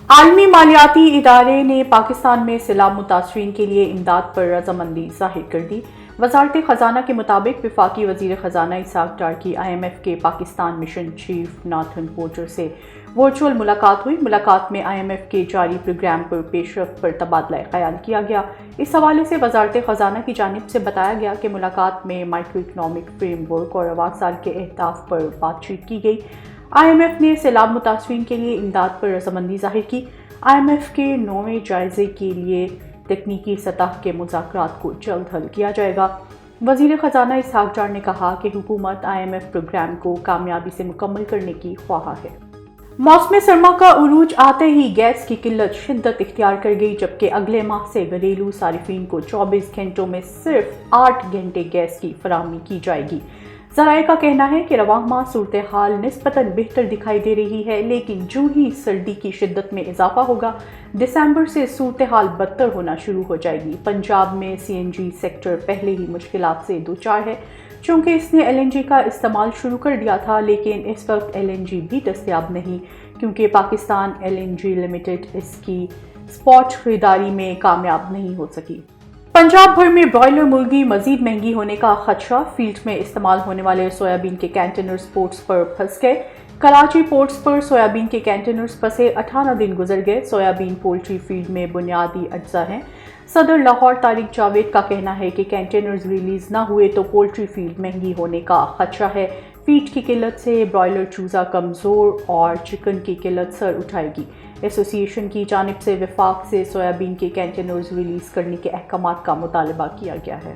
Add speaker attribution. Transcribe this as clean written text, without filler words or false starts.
Speaker 1: عالمی مالیاتی ادارے نے پاکستان میں سیلاب متاثرین کے لیے امداد پر رضامندی ظاہر کر دی۔ وزارت خزانہ کے مطابق وفاقی وزیر خزانہ اسحاق ڈار کی IMF کے Pakistan mission chief Nathan Porter سے ورچوئل ملاقات ہوئی۔ ملاقات میں IMF کے جاری پروگرام پر پیش رفت پر تبادلہ خیال کیا گیا۔ اس حوالے سے وزارت خزانہ کی جانب سے بتایا گیا کہ ملاقات میں مائیکرو اکنامک فریم ورک اور رواں سال کے اہداف پر بات چیت کی گئی۔ IMF نے سیلاب متاثرین کے لیے امداد پر رضامندی ظاہر کی۔ IMF کے 9ویں جائزے کے لیے تکنیکی سطح کے مذاکرات کو جلد حل کیا جائے گا۔ وزیر خزانہ اسحاق ڈار نے کہا کہ حکومت IMF پروگرام کو کامیابی سے مکمل کرنے کی خواہاں ہے۔ موسم سرما کا عروج آتے ہی گیس کی قلت شدت اختیار کر گئی، جبکہ اگلے ماہ سے گھریلو صارفین کو 24 گھنٹوں میں صرف 8 گھنٹے گیس کی فراہمی کی جائے گی۔ ذرائع کا کہنا ہے کہ رواں ماہ صورتحال نسبتاً بہتر دکھائی دے رہی ہے، لیکن جو ہی سردی کی شدت میں اضافہ ہوگا، دسمبر سے صورتحال بدتر ہونا شروع ہو جائے گی۔ پنجاب میں CNG سیکٹر پہلے ہی مشکلات سے دوچار ہے، چونکہ اس نے LNG کا استعمال شروع کر دیا تھا، لیکن اس وقت LNG بھی دستیاب نہیں، کیونکہ پاکستان LNG لمیٹڈ اس کی اسپاٹ خریداری میں کامیاب نہیں ہو سکی۔ پنجاب بھر میں برائلر مرغی مزید مہنگی ہونے کا خدشہ، فیلڈ میں استعمال ہونے والے سویابین کے کنٹینرز پورٹس پر پھنس گئے۔ کراچی پورٹس پر سویابین کے کنٹینرز پھنسے 18 دن گزر گئے۔ سویابین پولٹری فیلڈ میں بنیادی اجزاء ہیں۔ صدر لاہور طارق جاوید کا کہنا ہے کہ کنٹینرز ریلیز نہ ہوئے تو پولٹری فیلڈ مہنگی ہونے کا خدشہ ہے۔ فیڈ کی قلت سے برائلر چوزہ کمزور اور چکن کی قلت سر اٹھائے گی۔ ایسوسی ایشن کی جانب سے وفاق سے سویابین کے کنٹینرز ریلیز کرنے کے احکامات کا مطالبہ کیا گیا ہے۔